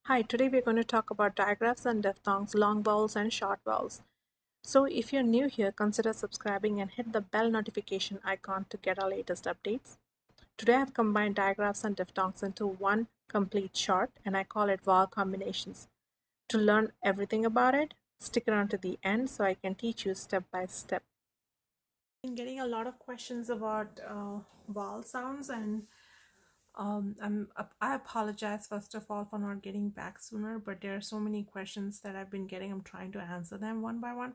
Hi, today we're going to talk about diagraphs and diphthongs, long vowels and short vowels. So if you're new here, consider subscribing and hit the bell notification icon to get our latest updates. Today I've combined diagraphs and diphthongs into one complete chart and I call it vowel combinations. To learn everything about it, stick around to the end so I can teach you step by step. I've been getting a lot of questions about vowel sounds and I apologize first of all for not getting back sooner, but there are so many questions that I've been getting. I'm trying to answer them one by one.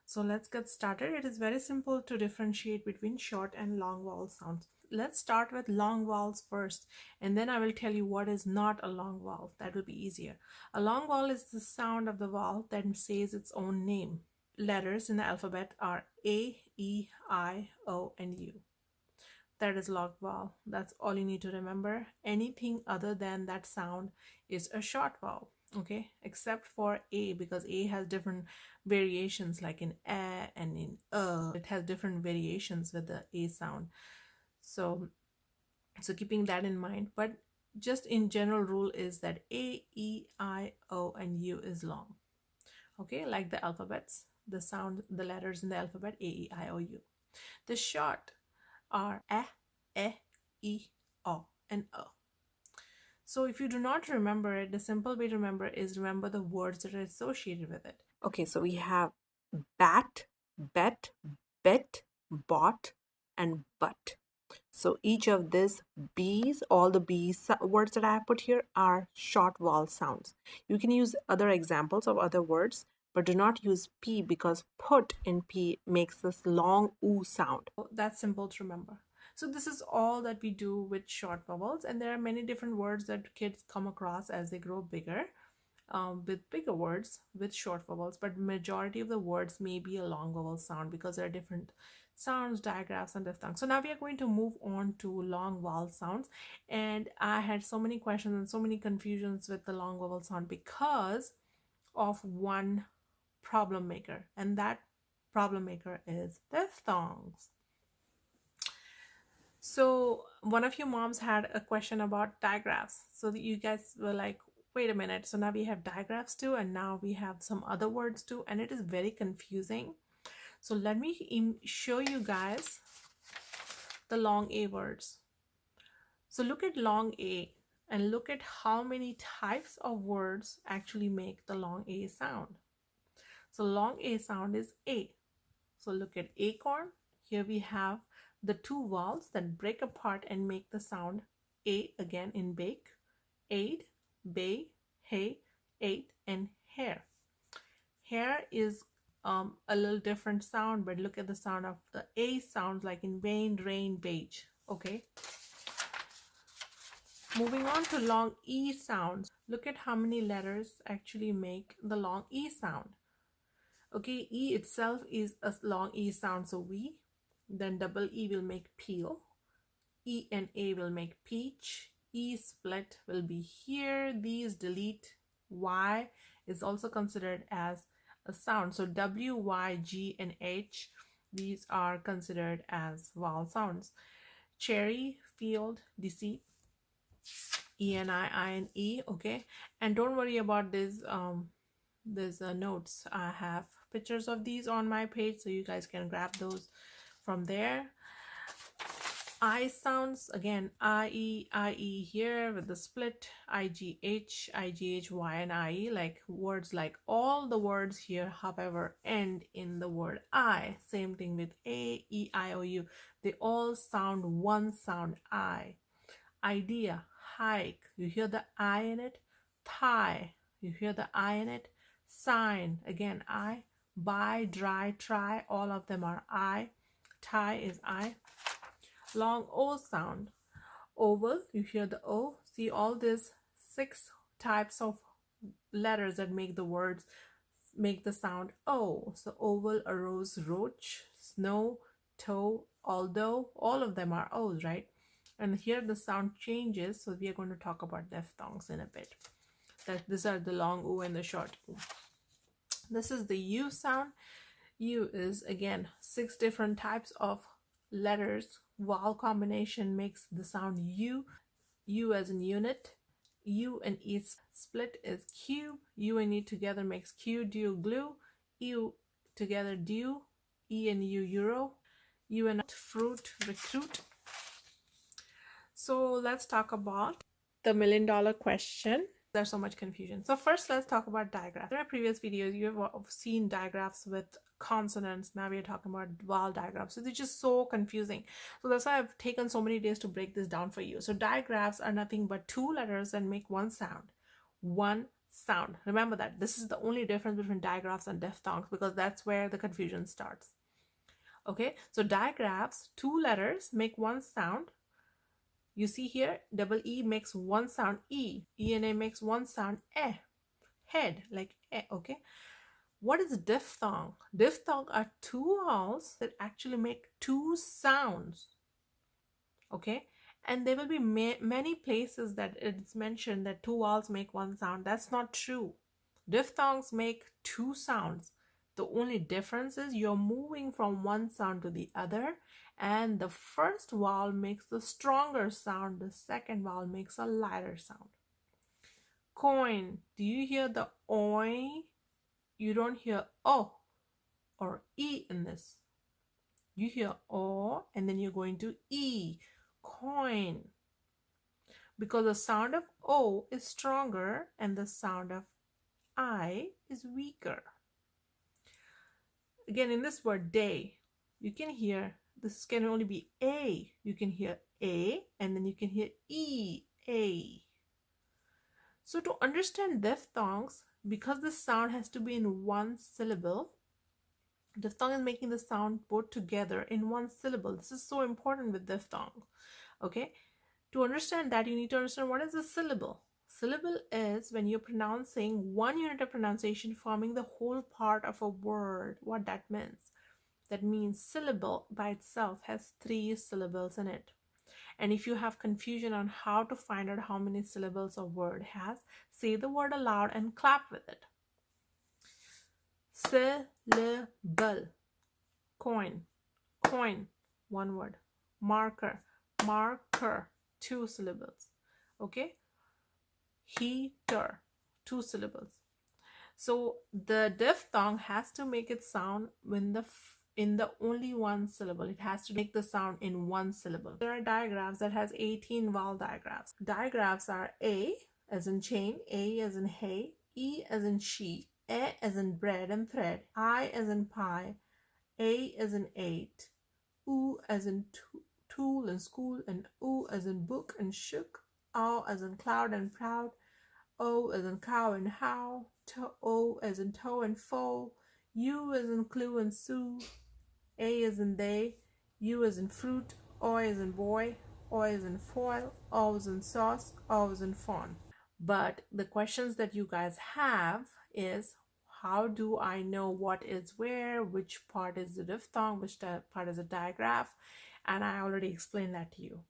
So let's get started. It is very simple to differentiate between short and long vowel sounds. Let's start with long vowels first, and then I will tell you what is not a long vowel. That will be easier. A long vowel is the sound of the vowel that says its own name. Letters in the alphabet are A, E, I, O, and U. That is long vowel. That's all you need to remember. Anything other than that sound is a short vowel, okay, except for A, because A has different variations, like in A and in it has different variations with the A sound. So keeping that in mind, but just in general rule is that A, E, I, O, and U is long, okay, like the alphabets, the sound, the letters in the alphabet A, E, I, O, U. The short are A, E, O, and O. So if you do not remember it, the simple way to remember is remember the words that are associated with it. Okay, so we have bat, bet, bet, bought, and but. So each of these B's, all the B's words that I have put here are short vowel sounds. You can use other examples of other words, but do not use P because put in P makes this long oo sound. That's simple to remember. So this is all that we do with short vowels, and there are many different words that kids come across as they grow bigger, with bigger words with short vowels, but majority of the words may be a long vowel sound because there are different sounds, diagraphs, and diphthongs. So now we are going to move on to long vowel sounds, and I had so many questions and so many confusions with the long vowel sound because of one problem maker, and that problem maker is diphthongs. So one of you moms had a question about diagraphs. So that you guys were like, wait a minute, so now we have diagraphs too, and now we have some other words too, and it is very confusing. So let me show you guys the long A words. So look at long A and look at how many types of words actually make the long A sound. So long A sound is A. So look at acorn. Here we have the two vowels that break apart and make the sound A again in bake, aid, bay, hay, ate, and hair. Hair is a little different sound, but look at the sound of the A sounds like in vain, rain, beige. Okay. Moving on to long E sounds. Look at how many letters actually make the long E sound. Okay, E itself is a long E sound, so we. Then double E will make peel. E and A will make peach. E split will be here. These delete. Y is also considered as a sound. So W, Y, G, and H, these are considered as vowel sounds. Cherry, field, deceit. E and I and E. Okay, and don't worry about this. There's notes. I have pictures of these on my page, so you guys can grab those from there. I sounds, again, IE here with the split, IGH, IGHY, and IE, like words like all the words here, however, end in the word I. Same thing with A, E, I, O, U. They all sound one sound, I. Idea, hike, you hear the I in it. Tie, you hear the I in it. Sign, again, I. Buy, dry, try, all of them are I. Tie is I. Long O sound. Oval, you hear the O. See all these 6 types of letters that make the words, make the sound O. So oval, arose, roach, snow, toe, although, all of them are O's, right? And here the sound changes, so we are going to talk about diphthongs in a bit. That these are the long O and the short O. This is the U sound. U is, again, 6 different types of letters. Vowel combination makes the sound U. U as in unit, U and E split is cube. U and E together makes Q, dew, glue. U together, dew. E and U, euro. U and fruit, recruit. So let's talk about the $1,000,000 question. There's so much confusion. So first, let's talk about diagraphs. In my previous videos, you have seen diagraphs with consonants. Now we are talking about vowel diagrams. So they're just so confusing. So that's why I've taken so many days to break this down for you. So diagraphs are nothing but two letters that make one sound. One sound. Remember that. This is the only difference between diagraphs and diphthongs, because that's where the confusion starts. Okay, so diagraphs, two letters make one sound. You see here, double E makes one sound, E. E and A makes one sound, eh. Head, like eh, okay. What is diphthong? Diphthong are two vowels that actually make two sounds, okay. And there will be many places that it's mentioned that two vowels make one sound. That's not true. Diphthongs make two sounds. The only difference is you're moving from one sound to the other, and the first vowel makes the stronger sound, the second vowel makes a lighter sound. Coin, do you hear the oi? You don't hear o or e in this. You hear o and then you're going to e. Coin. Because the sound of o is stronger and the sound of I is weaker. Again, in this word day, you can hear, this can only be A. You can hear A and then you can hear E, A. So to understand diphthongs, because the sound has to be in one syllable, diphthong is making the sound both together in one syllable. This is so important with diphthong. Okay, to understand that, you need to understand what is a syllable. Syllable is when you're pronouncing one unit of pronunciation forming the whole part of a word. What that means? That means syllable by itself has 3 syllables in it. And if you have confusion on how to find out how many syllables a word has, say the word aloud and clap with it. Syllable. Coin. Coin. One word. Marker. Marker. 2 syllables. Okay. Heater. 2 syllables. So the diphthong has to make its sound in the only one syllable. It has to make the sound in one syllable. There are diagrams that has 18 vowel diagrams. Diagrams are A as in chain, A as in hay, E as in sheep, A as in bread and thread, I as in pie, A as in 8, U as in tool and school, and U as in book and shook, O as in cloud and proud, O as in cow and how, O as in toe and foe, U as in clue and sue, A as in they, U as in fruit, O as in boy, O as in foil, O as in sauce, O as in fawn. But the questions that you guys have is, how do I know what is where, which part is the diphthong, which part is a digraph? And I already explained that to you.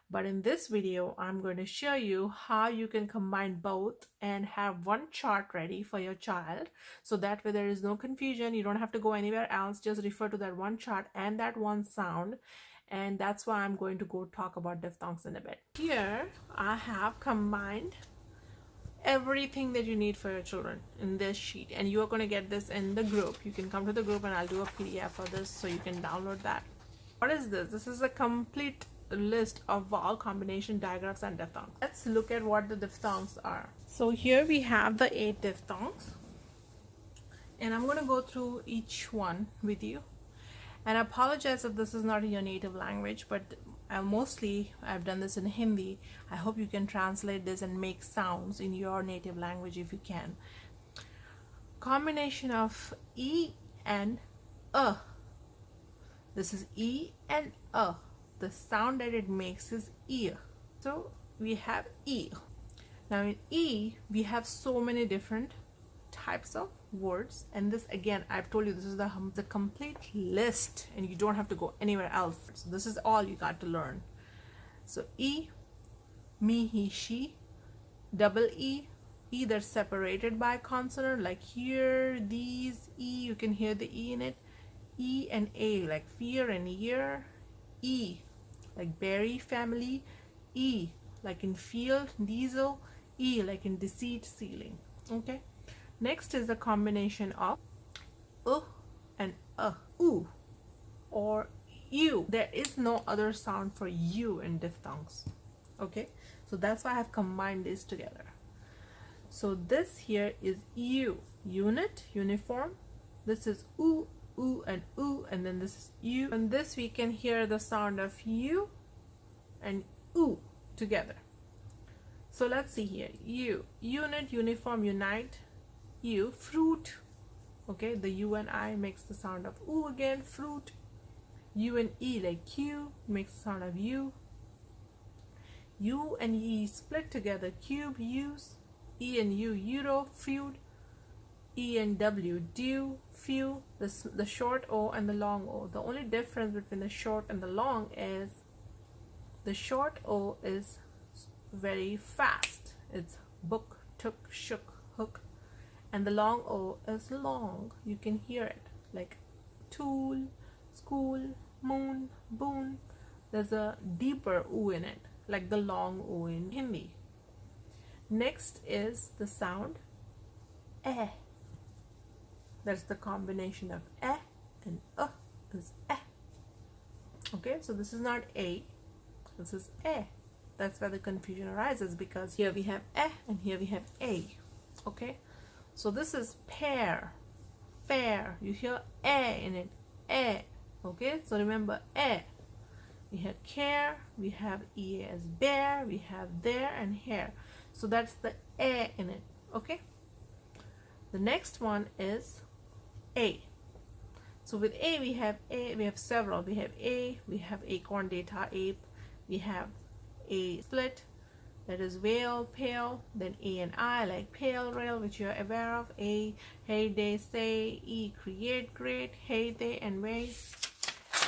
But in this video, I'm going to show you how you can combine both and have one chart ready for your child. So that way there is no confusion. You don't have to go anywhere else. Just refer to that one chart and that one sound. And that's why I'm going to go talk about diphthongs in a bit. Here, I have combined everything that you need for your children in this sheet. And you are going to get this in the group. You can come to the group and I'll do a PDF for this so you can download that. What is this? This is a complete list of vowel combination diagrams and diphthongs. Let's look at what the diphthongs are. So here we have the 8 diphthongs, and I'm going to go through each one with you. And I apologize if this is not your native language, but mostly I've done this in Hindi. I hope you can translate this and make sounds in your native language if you can. Combination of E and A. This is E and A. The sound that it makes is ear. So we have E. Now in E, we have so many different types of words. And this, again, I've told you, this is the complete list, and you don't have to go anywhere else. So this is all you got to learn. So E, me, he, she. Double E, either separated by consonant, like here, these, E, you can hear the E in it. E and A, like fear and year. E, like berry family. E, like in field, diesel. E like in deceit, ceiling. Okay. Next is the combination of and oo or you. There is no other sound for you in diphthongs. Okay, so that's why I have combined these together. So this here is you, unit, uniform. This is oo, and then this is you. And this we can hear the sound of you and oo together. So let's see here. You, unit, uniform, unite. You, fruit. Okay, the U and I makes the sound of oo again, fruit. U and E like Q makes the sound of U. U and E split together, cube, use. E and U, euro, feud. E and W, due, few. The short O and the long O. The only difference between the short and the long is the short O is very fast. It's book, took, shook, hook. And the long O is long. You can hear it like tool, school, moon, boon. There's a deeper oo in it, like the long oo in Hindi. Next is the sound eh. That's the combination of eh and is eh. Okay, so this is not a, this is eh. That's where the confusion arises, because here we have eh and here we have a. Okay, so this is pear, fair. You hear eh in it, eh. Okay, so remember eh. We have care, we have e as bear, we have there and hair. So that's the eh in it. Okay, the next one is a. So with a we have several. We have acorn, data, ape. We have a split, that is whale, pale. Then a and I like pale, rail, which you're aware of. A, hey, they, say. E, create, great. Hey, they, and way.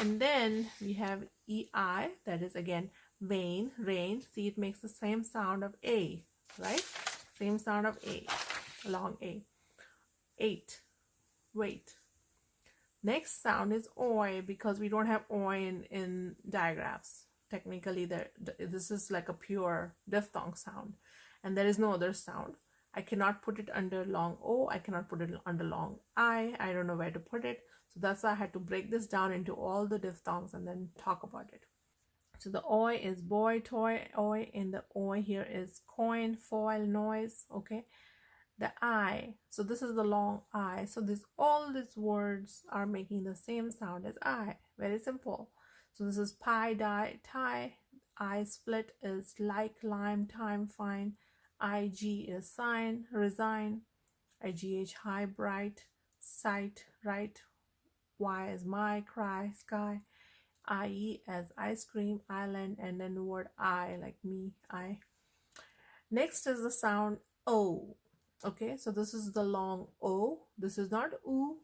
And then we have ei, that is again vain, rain. See, it makes the same sound of a, right? Same sound of a, long a. 8, wait. Next sound is oi, because we don't have oi in diagraphs. Technically, this is like a pure diphthong sound, and there is no other sound. I cannot put it under long O, I cannot put it under long I don't know where to put it. So that's why I had to break this down into all the diphthongs and then talk about it. So the oi is boy, toy, oi, and the oi here is coin, foil, noise. Okay, the I, so this is the long I. So all these words are making the same sound as I. Very simple. So this is pie, die, tie. I split is like, lime, time, fine. IG is sign, resign. IGH, high, bright, sight, right. Y is my, cry, sky. IE as ice cream, island, and then the word I like me, I. Next is the sound O. Okay, so this is the long O. This is not oo,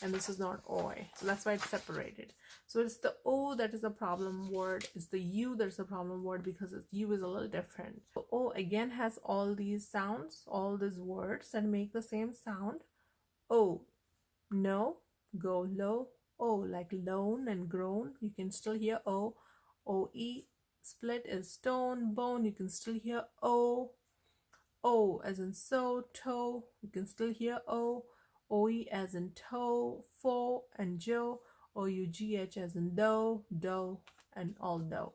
and this is not oi. So that's why it's separated. So it's the O that is a problem word. It's the U that is a problem word, because its U is a little different. So O again has all these sounds, all these words that make the same sound. O, no, go low. O like lone and grown. You can still hear O. OE, split is stone, bone. You can still hear O. O as in so, toe. You can still hear O. OE as in toe, fo, and Joe. OUGH as in dough, dough, and all dough.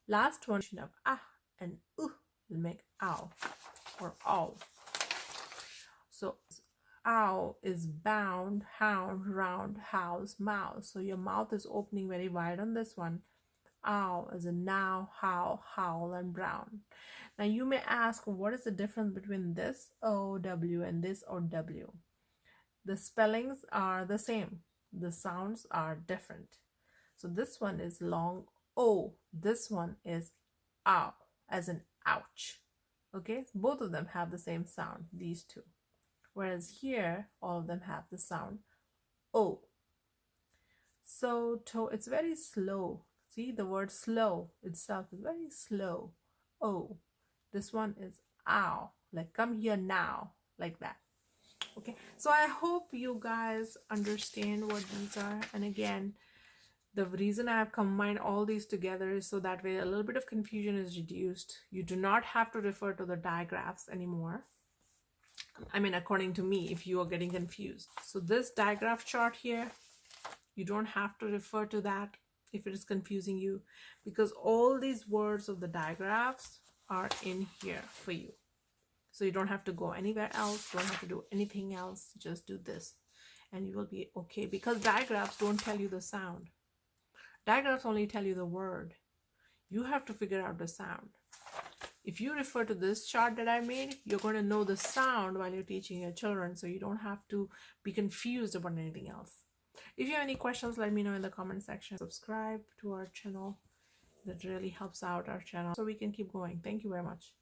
Last one of ah and will make ow or ow. So ow is bound, hound, round, house, mouse. So your mouth is opening very wide on this one. Ow as in now, how, howl, and brown. Now you may ask, what is the difference between this OW and this OW? The spellings are the same. The sounds are different. So this one is long O. This one is ow, as in ouch. Okay, so both of them have the same sound, these two. Whereas here, all of them have the sound O. So it's very slow. See, the word slow itself is very slow. O. This one is ow, like come here now, like that. Okay, so I hope you guys understand what these are. And again, The reason I have combined all these together is so that way a little bit of confusion is reduced. You do not have to refer to the diagraphs anymore. I mean, according to me, if you are getting confused. So this diagraph chart here, you don't have to refer to that if it is confusing you, because all these words of the diagraphs are in here for you. So you don't have to go anywhere else, don't have to do anything else, just do this and you will be okay, because diagraphs don't tell you the sound. Diagraphs only tell you the word. You have to figure out the sound. If you refer to this chart that I made, you're going to know the sound while you're teaching your children, so you don't have to be confused about anything else. If you have any questions, let me know in the comment section. Subscribe to our channel. That really helps out our channel so we can keep going. Thank you very much.